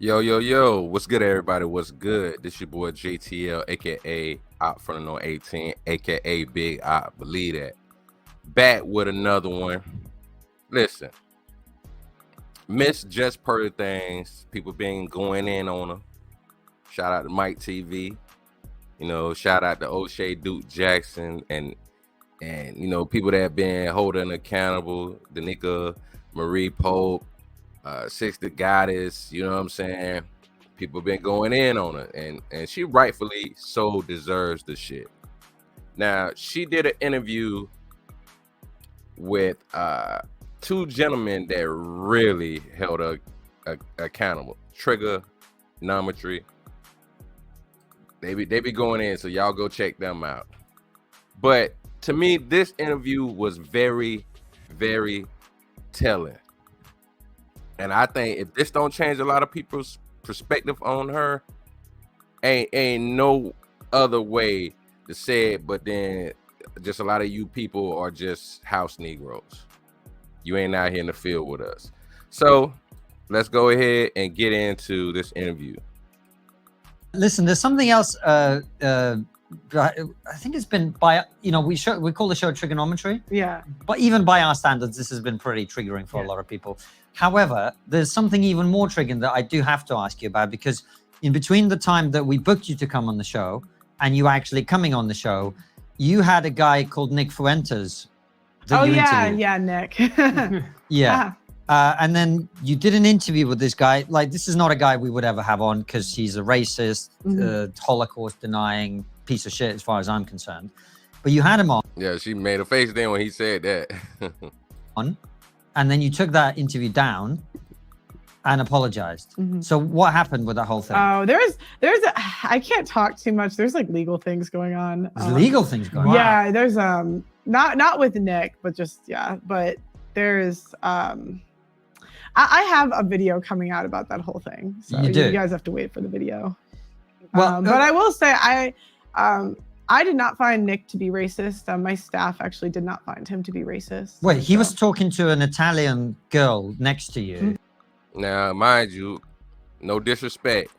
Yo, yo, yo, what's good, everybody? What's good? This your boy JTL, aka Op from the No 18, aka Big Op. Believe that. Back with another one. Listen, Miss Just Per Things, people been going in on her. Shout out to Mike TV. Shout out to O'Shea Duke Jackson and people that have been holding accountable, Danica Marie Pope, Six the Goddess, you know what I'm saying? People been going in on her, and she rightfully so deserves the shit. Now, she did an interview with two gentlemen that really held her accountable. Trigonometry. They be going in, so y'all go check them out. But to me, this interview was very, very telling. And I think if this don't change a lot of people's perspective on her, ain't no other way to say it. But then, just a lot of you people are just house Negroes. You ain't out here in the field with us. So let's go ahead and get into this interview. Listen, there's something else. I think it's been we call the show Trigonometry. Yeah. But even by our standards, this has been pretty triggering for a lot of people. However, there's something even more triggering that I do have to ask you about, because in between the time that we booked you to come on the show and you actually coming on the show, you had a guy called Nick Fuentes. Yeah, Nick. Yeah. And then you did an interview with this guy. Like, this is not a guy we would ever have on because he's a racist, Holocaust denying piece of shit as far as I'm concerned. But you had him on. Yeah, she made a face then when he said that. And then you took that interview down and apologized. So what happened with that whole thing? Oh, I can't talk too much. There's like legal things going on. There's legal things going on. Yeah, there's not with Nick, but just but there's I have a video coming out about that whole thing. So you guys have to wait for the video. Well, but I will say I did not find Nick to be racist. My staff actually did not find him to be racist. Wait, he was talking to an Italian girl next to you. Now, mind you, no disrespect,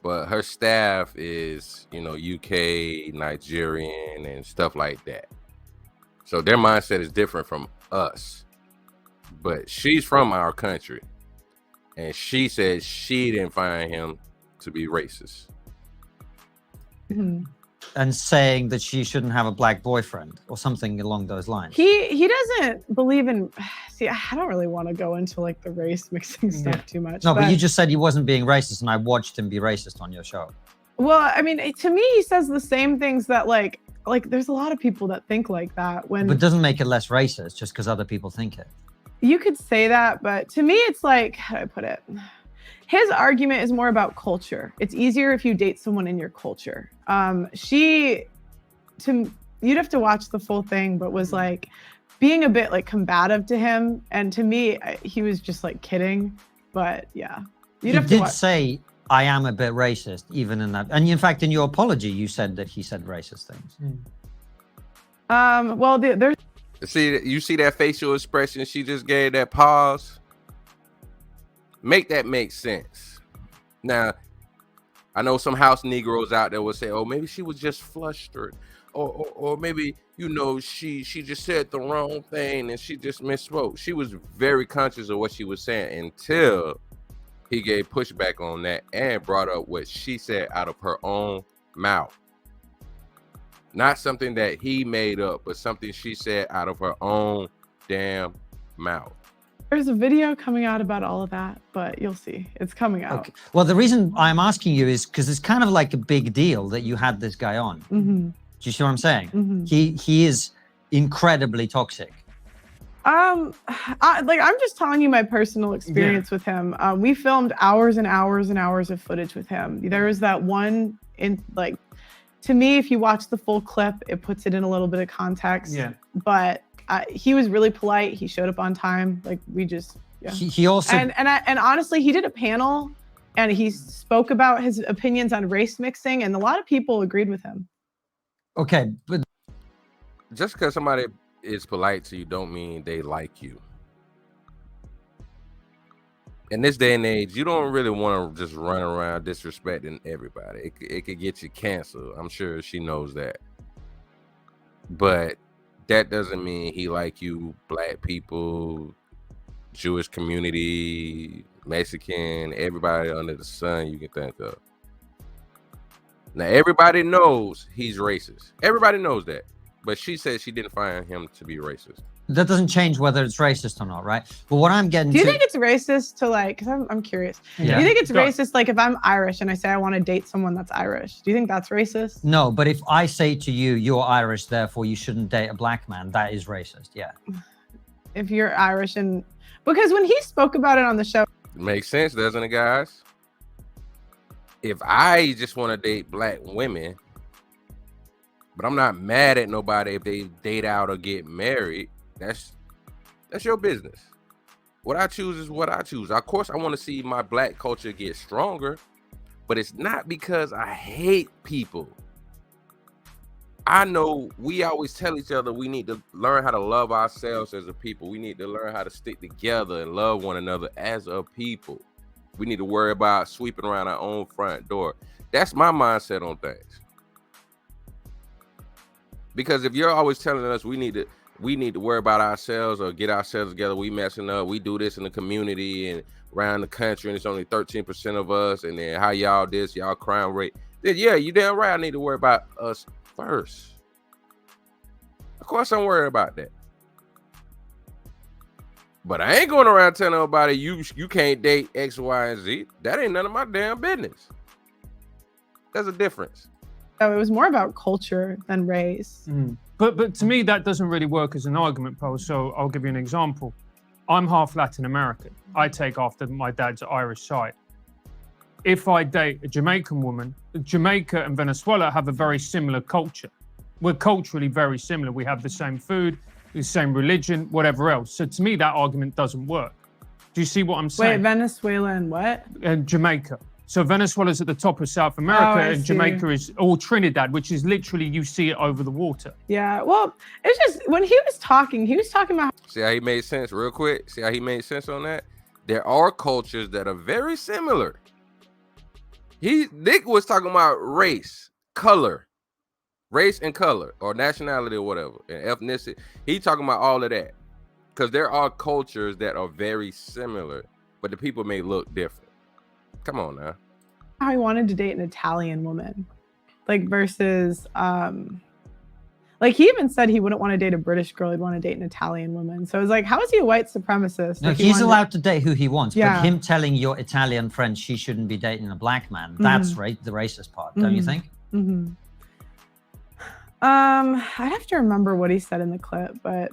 but her staff is, UK, Nigerian, and stuff like that. So their mindset is different from us. But she's from our country, and she said she didn't find him to be racist. And saying that she shouldn't have a black boyfriend or something along those lines. He doesn't believe in. See, I don't really want to go into like the race mixing stuff too much. No, but you just said he wasn't being racist, and I watched him be racist on your show. Well, I mean, to me, he says the same things that like there's a lot of people that think like that. But it doesn't make it less racist just because other people think it. You could say that, but to me, it's like, how do I put it? His argument is more about culture. It's easier if you date someone in your culture. You'd have to watch the full thing, but was like being a bit like combative to him. And to me, he was just like kidding. But yeah, He did say, I am a bit racist, even in that. And in fact, in your apology, you said that he said racist things. Well, there's. You see that facial expression she just gave, that pause? Make that make sense. Now, I know some house Negroes out there will say, oh, maybe she was just flustered. Or maybe, she just said the wrong thing and she just misspoke. She was very conscious of what she was saying until he gave pushback on that and brought up what she said out of her own mouth. Not something that he made up, but something she said out of her own damn mouth. There's a video coming out about all of that, but you'll see. It's coming out. Okay. Well, the reason I'm asking you is because it's kind of like a big deal that you had this guy on. Do you see what I'm saying? He is incredibly toxic. I'm just telling you my personal experience with him. We filmed hours and hours and hours of footage with him. There was that one to me, if you watch the full clip, it puts it in a little bit of context. Yeah. But he was really polite. He showed up on time. Like He also and honestly, he did a panel and he spoke about his opinions on race mixing, and a lot of people agreed with him. Okay, but just because somebody is polite to you, don't mean they like you. in this day and age, you don't really want to just run around disrespecting everybody. It could get you canceled. I'm sure she knows that. But that doesn't mean he like you, black people, Jewish community, Mexican, everybody under the sun you can think of. Now, everybody knows he's racist. Everybody knows that. But she said she didn't find him to be racist. That doesn't change whether it's racist or not, right? But what I'm getting Do you to, think it's racist to like? Because I'm curious. Yeah. Do you think it's Go on. racist like if I'm Irish and I say I want to date someone that's Irish? Do you think that's racist? no, but if I say to you, you're Irish, therefore you shouldn't date a black man, that is racist. Yeah. If you're Irish and because when he spoke about it on the show, Makes sense, doesn't it, guys? If I just want to date black women, but I'm not mad at nobody if they date out or get married, that's your business. What I choose is what I choose. Of course, I want to see my black culture get stronger, but it's not because I hate people. I know we always tell each other we need to learn how to love ourselves as a people. We need to learn how to stick together and love one another as a people. We need to worry about sweeping around our own front door. That's my mindset on things. Because if you're always telling us we need to worry about ourselves or get ourselves together, we messing up, we do this in the community and around the country, and it's only 13% of us, and then how y'all this, y'all crime rate. Then yeah, you damn right I need to worry about us first. Of course I'm worried about that. But I ain't going around telling nobody you can't date X, Y, and Z. That ain't none of my damn business. There's a difference. it was more about culture than race. But to me, that doesn't really work as an argument, Paul. So I'll give you an example. I'm half Latin American. I take after my dad's Irish side. If I date a Jamaican woman, Jamaica and Venezuela have a very similar culture. We're culturally very similar. We have the same food, the same religion, whatever else. So to me, that argument doesn't work. Do you see what I'm Wait, saying? Venezuela and what? Jamaica. So Venezuela's at the top of South America, I and see. Jamaica is all Trinidad, which is literally you see it over the water. Yeah, well, it's just when he was talking about See how he made sense real quick? See how he made sense on that? There are cultures that are very similar. Nick was talking about race and color, or nationality or whatever, and ethnicity. He talking about all of that. Because there are cultures that are very similar, but the people may look different. Come on now. how he wanted to date an Italian woman, like versus like he even said he wouldn't want to date a British girl, he'd want to date an Italian woman. So it's like, how is he a white supremacist? No, if he he's wanted allowed to date who he wants, Yeah. but him telling your Italian friend she shouldn't be dating a black man, that's the racist part, don't you think? Mhm. I'd have to remember what he said in the clip, but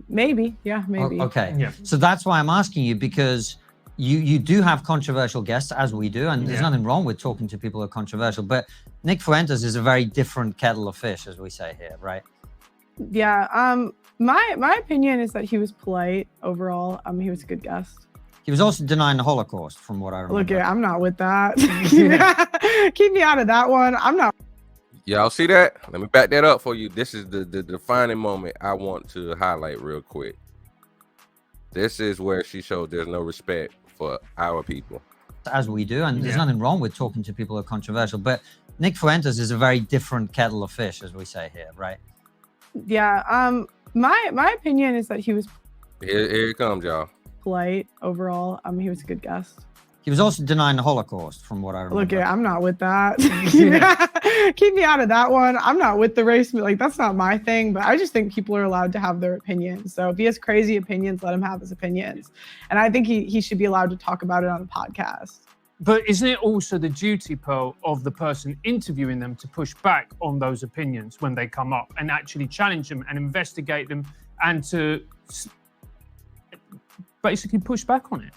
maybe, yeah, maybe. Okay. Yeah. So that's why I'm asking you, because you do have controversial guests, as we do, and there's Yeah. nothing wrong with talking to people who are controversial, but Nick Fuentes is a very different kettle of fish, as we say here, right? Yeah. My opinion is that he was polite overall. He was a good guest. He was also denying the Holocaust, from what I remember. Look, I'm not with that. Keep me out of that one. I'm not. Y'all see that? Let me back that up for you. This is the defining moment I want to highlight real quick. This is where she showed there's no respect for our people. As we do, and there's Yeah. nothing wrong with talking to people who are controversial, but Nick Fuentes is a very different kettle of fish, as we say here, right? Yeah. My opinion is that he was Here it comes, y'all. polite overall. He was a good guest. He was also denying the Holocaust, from what I remember. Look, I'm not with that. Keep me out of that one. I'm not with the race. Like, that's not my thing. But I just think people are allowed to have their opinions. So if he has crazy opinions, let him have his opinions. And I think he should be allowed to talk about it on a podcast. But isn't it also the duty, Pearl, of the person interviewing them to push back on those opinions when they come up and actually challenge them and investigate them and to basically push back on it?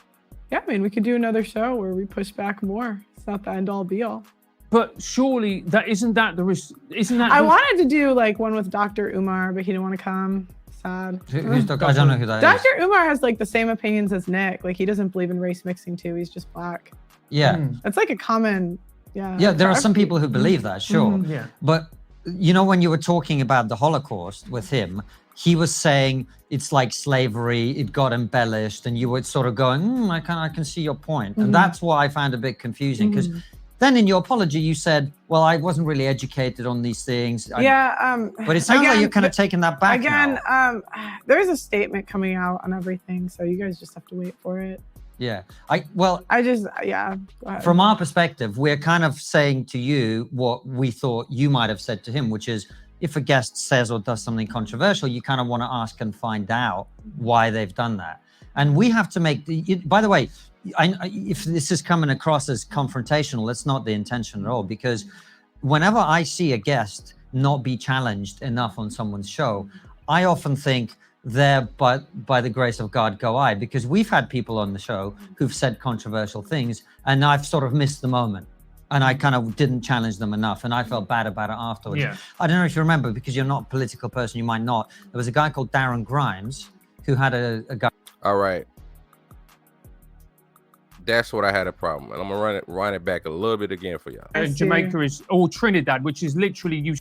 Yeah, I mean, we could do another show where we push back more. It's not the end all be all. But surely isn't that the risk? Isn't that? I wanted to do like one with Dr. Umar, but he didn't want to come. Sad. Who's Dr. I don't know who that is. Dr. Umar has like the same opinions as Nick. Like, he doesn't believe in race mixing too. He's just black. Yeah. That's like a common, yeah. Yeah, there are for some every- people who believe that, sure. Mhm. Yeah. But you know, when you were talking about the Holocaust with him, he was saying it's like slavery, it got embellished, and you were sort of going, I can see your point. And that's what I found a bit confusing, because then in your apology you said, well, I wasn't really educated on these things. But it sounds like you're kind of taking that back now. There's a statement coming out on everything, so you guys just have to wait for it. Yeah. From our perspective, we're kind of saying to you what we thought you might have said to him, which is, if a guest says or does something controversial, you kind of want to ask and find out why they've done that. And we have to make by the way, if this is coming across as confrontational, that's not the intention at all, because whenever I see a guest not be challenged enough on someone's show, I often think, there, but by the grace of God go I, because we've had people on the show who've said controversial things and I've sort of missed the moment and I kind of didn't challenge them enough and I felt bad about it afterwards. Yeah. I don't know if you remember, because you're not a political person, you might not. There was a guy called Darren Grimes who had a guy. All right. That's what I had a problem. And I'm gonna run it back a little bit again for y'all. And Jamaica is all Trinidad, which is literally you.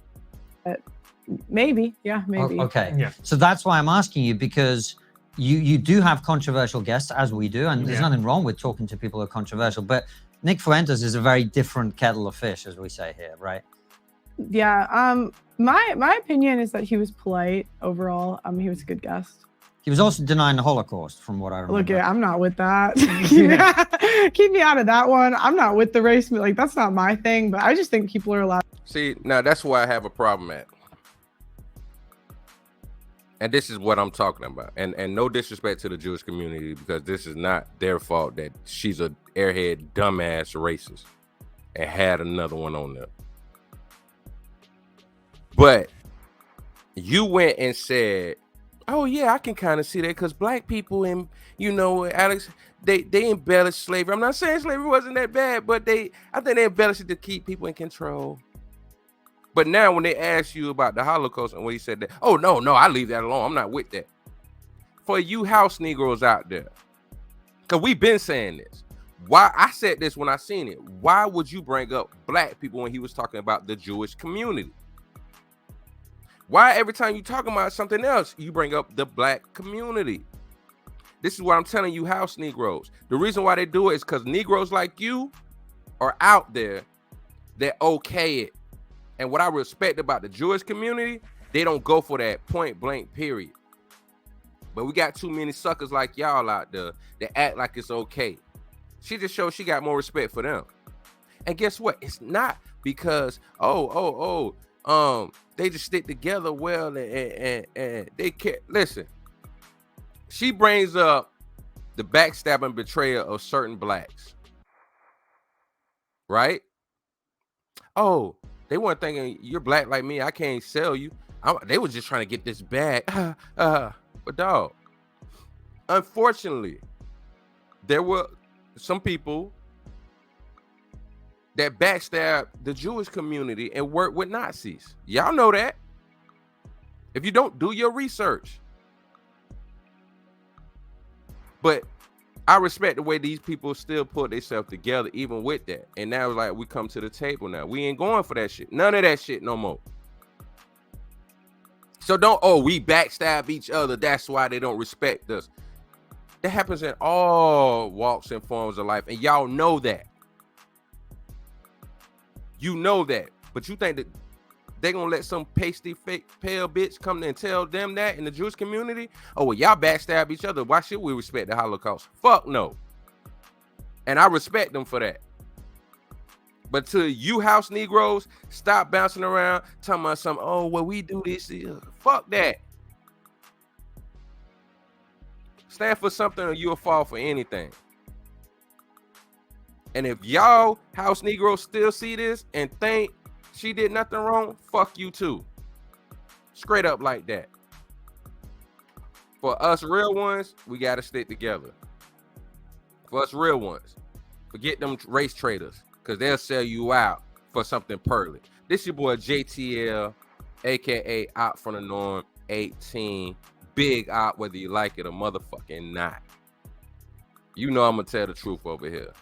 Maybe. Yeah, maybe. Okay. Yeah. So that's why I'm asking you, because you do have controversial guests, as we do, and there's nothing wrong with talking to people who are controversial, but Nick Fuentes is a very different kettle of fish, as we say here, right? Yeah. My opinion is that he was polite overall. He was a good guest. He was also denying the Holocaust, from what I remember. Look, I'm not with that. Keep me out of that one. I'm not with the race. Like, that's not my thing, but I just think people are allowed. See, now that's why I have a problem at. And this is what I'm talking about. And no disrespect to the Jewish community, because this is not their fault that she's a airhead, dumbass racist and had another one on there. But you went and said, oh yeah, I can kind of see that, because black people and, you know, Alex, they embellished slavery. I'm not saying slavery wasn't that bad, but I think they embellished it to keep people in control. But now when they ask you about the Holocaust and when he said that, oh no, I leave that alone. I'm not with that. For you house Negroes out there, because we've been saying this. Why I said this when I seen it. Why would you bring up black people when he was talking about the Jewish community? Why every time you talk about something else, you bring up the black community? This is what I'm telling you, house Negroes. The reason why they do it is because Negroes like you are out there that okay it. And what I respect about the Jewish community, they don't go for that point blank period. But we got too many suckers like y'all out there that act like it's okay. She just shows she got more respect for them. And guess what? It's not because, they just stick together well and they care. Listen, she brings up the backstabbing betrayal of certain blacks. Right? Oh, they weren't thinking you're black like me, I can't sell you. They were just trying to get this bag. But dog, unfortunately, there were some people that backstabbed the Jewish community and worked with Nazis. Y'all know that. If you don't, do your research. But I respect the way these people still put themselves together, even with that. And now, like, we come to the table now. We ain't going for that shit. None of that shit no more. So don't, we backstab each other. That's why they don't respect us. That happens in all walks and forms of life. And y'all know that. You know that. But you think that they're going to let some pasty, fake, pale bitch come and tell them that in the Jewish community? Oh, well, y'all backstab each other. Why should we respect the Holocaust? Fuck no. And I respect them for that. But to you house Negroes, stop bouncing around talking about something, oh, well, we do this. Fuck that. Stand for something or you'll fall for anything. And if y'all house Negroes still see this and think she did nothing wrong, fuck you too. Straight up like that. For us real ones, we got to stick together. For us real ones, forget them race traders, because they'll sell you out for something pearly. This your boy JTL, aka Out from the Norm 18. Big Out, whether you like it or motherfucking not. You know I'm going to tell the truth over here.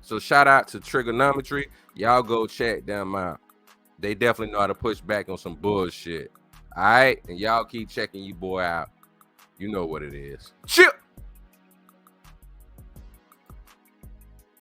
So shout out to Trigonometry. Y'all go check them out. They definitely know how to push back on some bullshit. All right, and y'all keep checking you boy out. You know what it is. Chip.